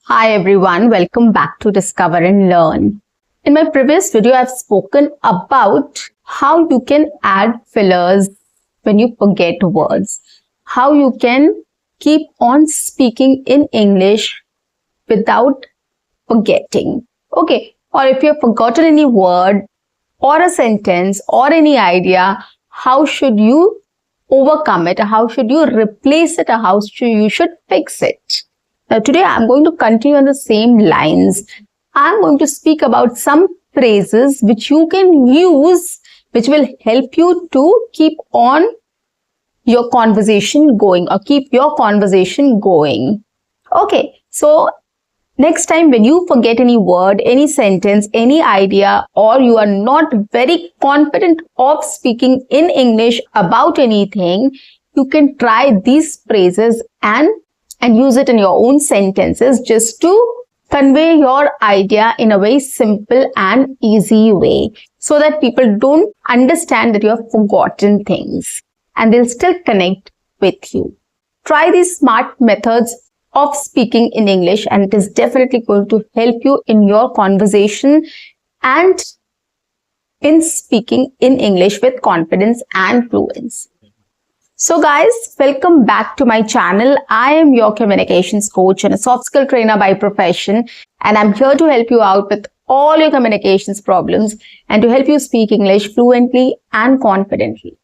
Hi everyone, welcome back to Discover and Learn. In my previous video, I've spoken about how you can add fillers when you forget words, how you can keep on speaking in English without forgetting. Okay, or if you have forgotten any word or a sentence or any idea, how should you overcome it? How should you replace it? Or how you should fix it? Now today I'm going to continue on the same lines. I'm going to speak about some phrases which you can use, which will help you to keep on your conversation going or keep your conversation going. Okay, so next time when you forget any word, any sentence, any idea, or you are not very confident of speaking in English about anything, you can try these phrases and use it in your own sentences just to convey your idea in a very simple and easy way so that people don't understand that you have forgotten things and they'll still connect with you. Try these smart methods of speaking in English and it is definitely going to help you in your conversation and in speaking in English with confidence and fluency. So guys, welcome back to my channel. I am your communications coach and a soft skill trainer by profession, and I'm here to help you out with all your communications problems and to help you speak English fluently and confidently.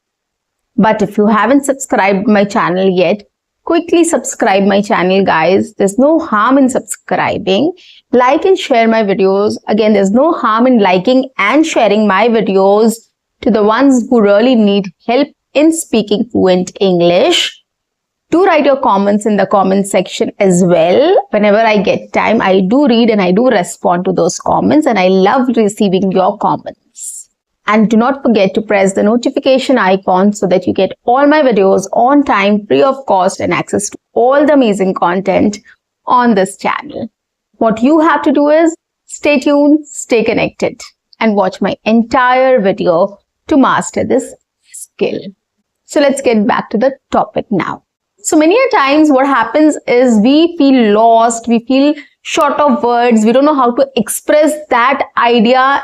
But if you haven't subscribed my channel yet, quickly subscribe my channel, guys. There's no harm in subscribing. Like and share my videos. Again, there's no harm in liking and sharing my videos to the ones who really need help in speaking fluent English. Do write your comments in the comment section as well. Whenever I get time, I do read and I do respond to those comments, and I love receiving your comments. And do not forget to press the notification icon so that you get all my videos on time, free of cost, and access to all the amazing content on this channel. What you have to do is stay tuned, stay connected, and watch my entire video to master this skill. So let's get back to the topic now. So many a times what happens is we feel lost, we feel short of words, we don't know how to express that idea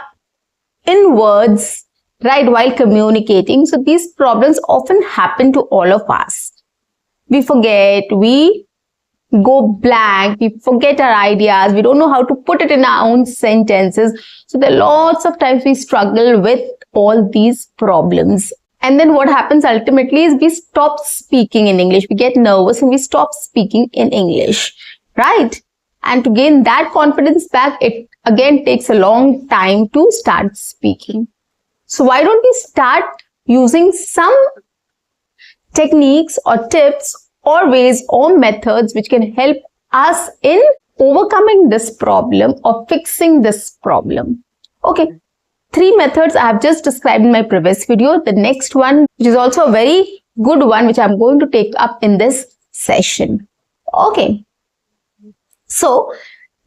in words, right, while communicating. So these problems often happen to all of us. We forget, we go blank, we forget our ideas, we don't know how to put it in our own sentences. So there are lots of times we struggle with all these problems. And then what happens ultimately is we stop speaking in English. We get nervous and we stop speaking in English, right? And to gain that confidence back, it again takes a long time to start speaking. So why don't we start using some techniques or tips or ways or methods which can help us in overcoming this problem or fixing this problem? Okay. 3 methods I have just described in my previous video. The next one, which is also a very good one, which I'm going to take up in this session. Okay. So,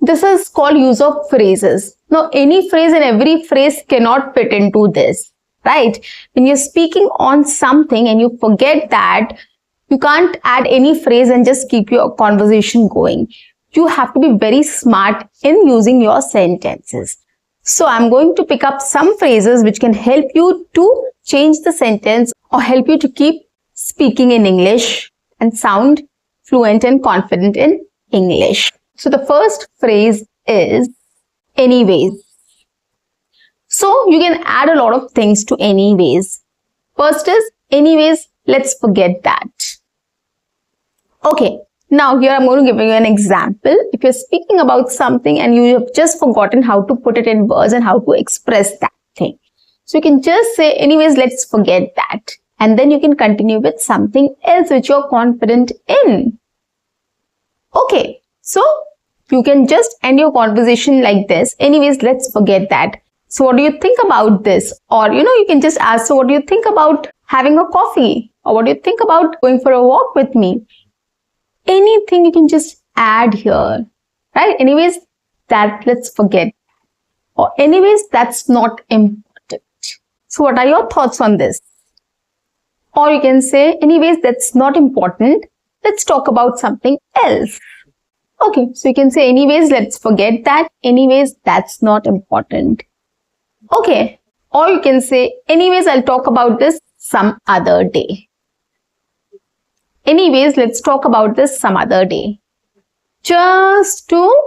this is called use of phrases. Now, any phrase and every phrase cannot fit into this, right? When you're speaking on something and you forget that, you can't add any phrase and just keep your conversation going. You have to be very smart in using your sentences. So I'm going to pick up some phrases which can help you to change the sentence or help you to keep speaking in English and sound fluent and confident in English. So the first phrase is anyways. So you can add a lot of things to anyways. First is anyways, let's forget that. Okay. Now here I'm going to give you an example. If you're speaking about something and you have just forgotten how to put it in words and how to express that thing. So you can just say, anyways, let's forget that. And then you can continue with something else which you're confident in. Okay. So you can just end your conversation like this. Anyways, let's forget that. So what do you think about this? Or, you can just ask, so what do you think about having a coffee? Or what do you think about going for a walk with me? Anything you can just add here, right? Anyways, that let's forget. Or anyways, that's not important. So what are your thoughts on this? Or you can say, anyways, that's not important. Let's talk about something else. Okay, so you can say anyways, let's forget that. Anyways, that's not important. Okay, or you can say anyways, I'll talk about this some other day. Anyways, let's talk about this some other day. Just to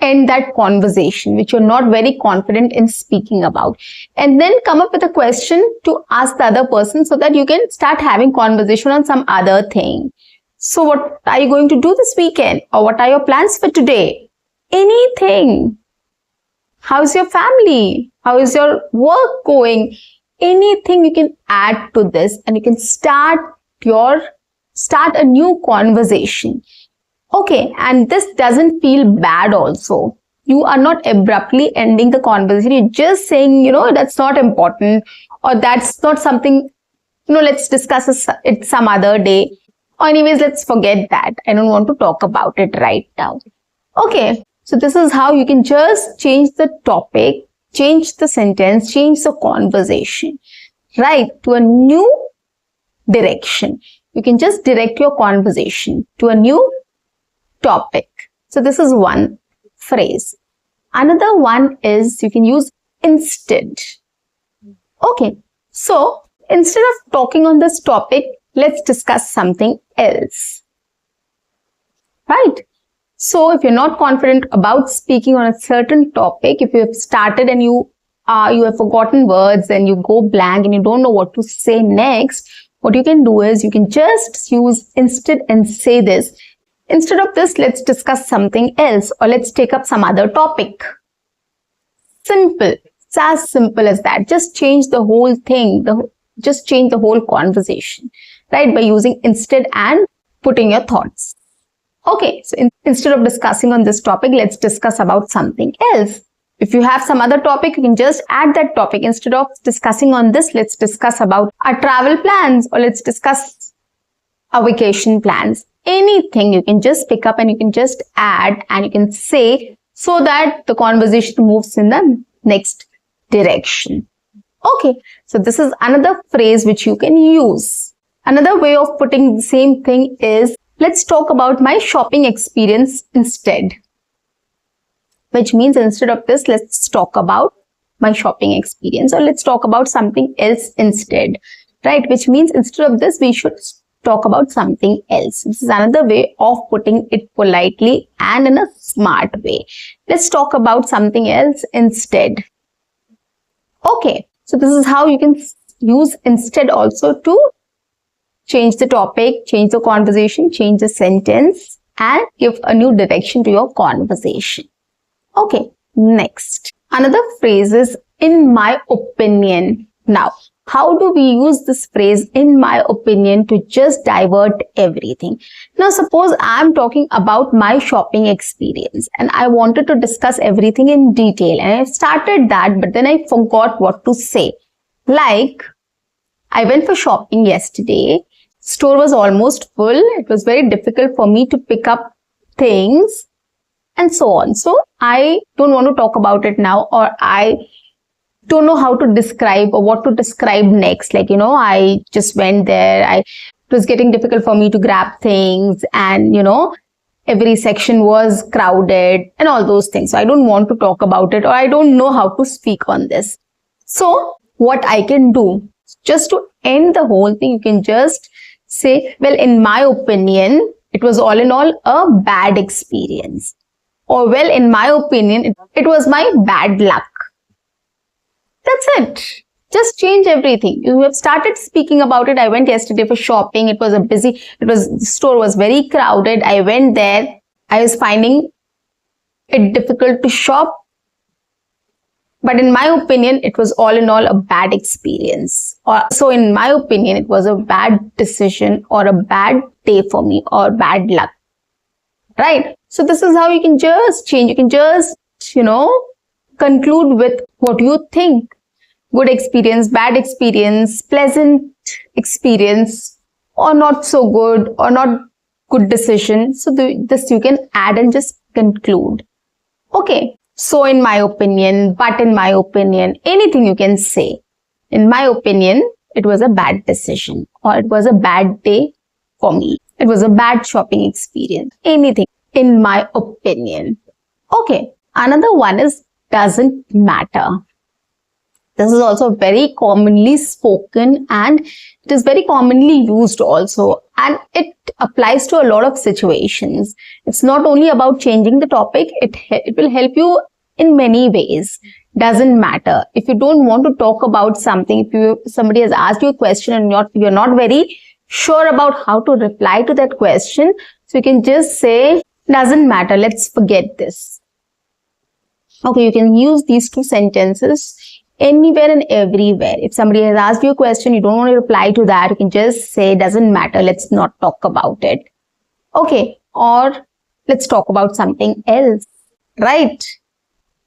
end that conversation which you're not very confident in speaking about, and then come up with a question to ask the other person so that you can start having conversation on some other thing. So what are you going to do this weekend, or what are your plans for today? Anything. How's your family? How is your work going? Anything you can add to this, and you can start a new conversation. Okay, and this doesn't feel bad also. You are not abruptly ending the conversation. You're just saying, that's not important, or that's not something, let's discuss it some other day. Or anyways, let's forget that. I don't want to talk about it right now. Okay, so this is how you can just change the topic, change the sentence, change the conversation, right, to a new direction. You can just direct your conversation to a new topic. So this is one phrase. Another one is you can use instead. Okay, so instead of talking on this topic, let's discuss something else. Right? So if you're not confident about speaking on a certain topic, if you have started and you have forgotten words and you go blank and you don't know what to say next, what you can do is you can just use instead and say this. Instead of this, let's discuss something else, or let's take up some other topic. Simple. It's as simple as that. Just change the whole thing. Just change the whole conversation, right? By using instead and putting your thoughts. Okay, so instead of discussing on this topic, let's discuss about something else. If you have some other topic, you can just add that topic. Instead of discussing on this, let's discuss about our travel plans, or let's discuss our vacation plans. Anything you can just pick up and you can just add and you can say, so that the conversation moves in the next direction. Okay, so this is another phrase which you can use. Another way of putting the same thing is, let's talk about my shopping experience instead. Which means instead of this, let's talk about my shopping experience, or let's talk about something else instead, right? Which means instead of this, we should talk about something else. This is another way of putting it politely and in a smart way. Let's talk about something else instead. Okay, so this is how you can use instead also to change the topic, change the conversation, change the sentence, and give a new direction to your conversation. Okay, next. Another phrase is in my opinion. Now, how do we use this phrase in my opinion to just divert everything? Now, suppose I'm talking about my shopping experience and I wanted to discuss everything in detail, and I started that, but then I forgot what to say. Like, I went for shopping yesterday. Store was almost full. It was very difficult for me to pick up things and so on. So I don't want to talk about it now, or I don't know how to describe or what to describe next. Like, I just went there. It was getting difficult for me to grab things, and, every section was crowded and all those things. So I don't want to talk about it, or I don't know how to speak on this. So what I can do, just to end the whole thing, you can just say, well, in my opinion, it was all in all a bad experience. Or, well, in my opinion, it was my bad luck. That's it. Just change everything. You have started speaking about it. I went yesterday for shopping. The store was very crowded. I went there. I was finding it difficult to shop. But in my opinion, it was all in all a bad experience. So in my opinion, it was a bad decision, or a bad day for me, or bad luck. Right? So this is how you can just change. You can just, conclude with what you think. Good experience, bad experience, pleasant experience, or not so good, or not good decision. So this you can add and just conclude. Okay. So in my opinion, but in my opinion, anything you can say. In my opinion, it was a bad decision, or it was a bad day for me. It was a bad shopping experience. Anything. in my opinion. Okay, another one is doesn't matter. This is also very commonly spoken and it is very commonly used also, and it applies to a lot of situations. It's not only about changing the topic, it will help you in many ways. Doesn't matter. If you don't want to talk about something, if somebody has asked you a question and you're not very sure about how to reply to that question, so you can just say, doesn't matter, let's forget this. Okay, you can use these two sentences anywhere and everywhere. If somebody has asked you a question, you don't want to reply to that, you can just say, doesn't matter, let's not talk about it. Okay, or let's talk about something else, right?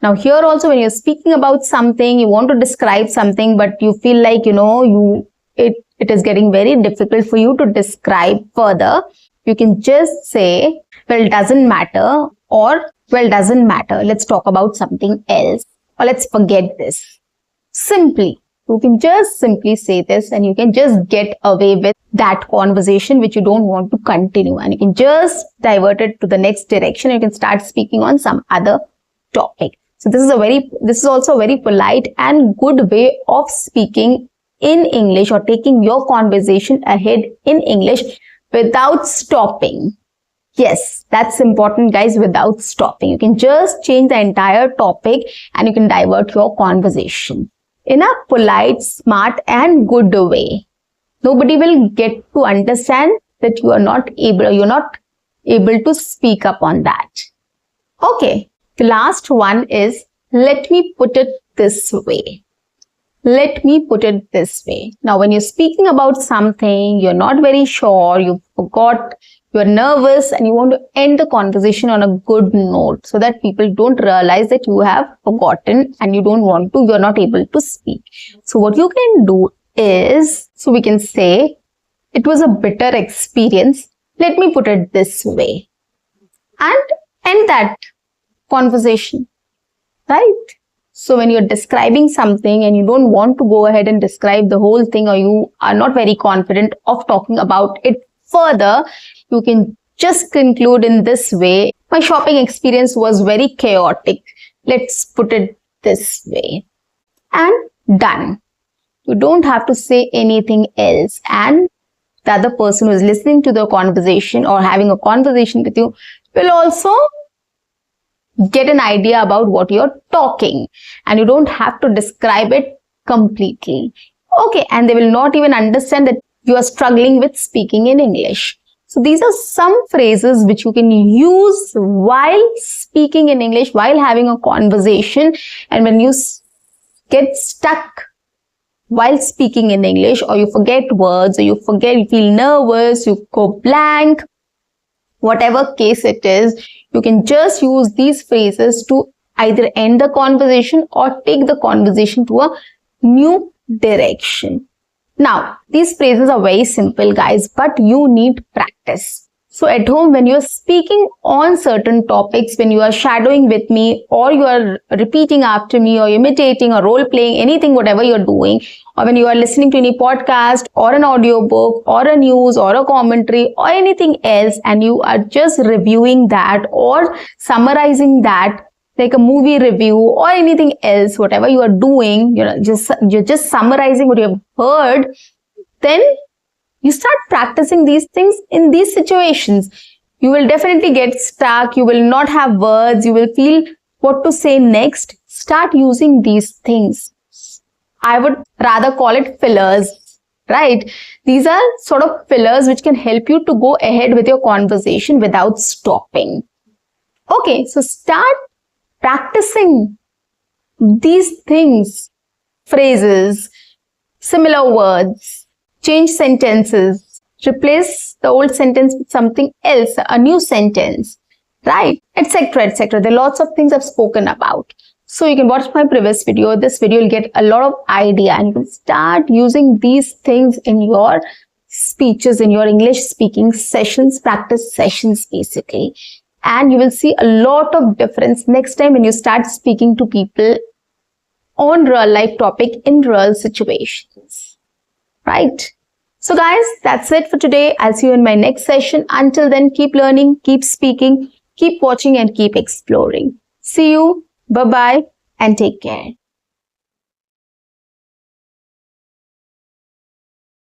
Now here also, when you're speaking about something, you want to describe something, but you feel like, it is getting very difficult for you to describe further, you can just say, well, doesn't matter, or well, doesn't matter, let's talk about something else, or let's forget this. Simply, you can just simply say this and you can just get away with that conversation which you don't want to continue, and you can just divert it to the next direction. You can start speaking on some other topic. So this is also a very polite and good way of speaking in English, or taking your conversation ahead in English without stopping. Yes, that's important, guys, without stopping. You can just change the entire topic and you can divert your conversation in a polite, smart and good way. Nobody will get to understand that you're not able to speak up on that. Okay, the last one is, let me put it this way. Let me put it this way. Now, when you're speaking about something, you're not very sure, you forgot, you're nervous and you want to end the conversation on a good note so that people don't realize that you have forgotten and you're not able to speak. So what you can do is, so we can say, it was a bitter experience. Let me put it this way. And end that conversation, right? So when you're describing something and you don't want to go ahead and describe the whole thing, or you are not very confident of talking about it further, you can just conclude in this way. My shopping experience was very chaotic. Let's put it this way. And done. You don't have to say anything else. And the other person who is listening to the conversation or having a conversation with you will also get an idea about what you're talking, and you don't have to describe it completely. Okay, and they will not even understand that you are struggling with speaking in English. So these are some phrases which you can use while speaking in English, while having a conversation, and when you get stuck while speaking in English, or you forget words, or you feel nervous, you go blank, whatever case it is, you can just use these phrases to either end the conversation or take the conversation to a new direction. Now, these phrases are very simple, guys, but you need practice. So at home, when you're speaking on certain topics, when you are shadowing with me, or you are repeating after me, or imitating, or role playing, anything, whatever you're doing, or when you are listening to any podcast or an audiobook or a news or a commentary or anything else, and you are just reviewing that or summarizing that, like a movie review or anything else, whatever you are doing, you're just summarizing what you have heard, then you start practicing these things in these situations. You will definitely get stuck. You will not have words. You will feel what to say next. Start using these things. I would rather call it fillers, right? These are sort of fillers which can help you to go ahead with your conversation without stopping. Okay, so start practicing these things, phrases, similar words, change sentences, replace the old sentence with something else, a new sentence, right? Etc. etc. There are lots of things I've spoken about. So you can watch my previous video. This video will get a lot of idea, and you can start using these things in your speeches, in your English speaking sessions, practice sessions basically. And you will see a lot of difference next time when you start speaking to people on real life topic in real situations, right? So guys, that's it for today. I'll see you in my next session. Until then, keep learning, keep speaking, Keep watching and keep exploring. See you. Bye-bye and take care.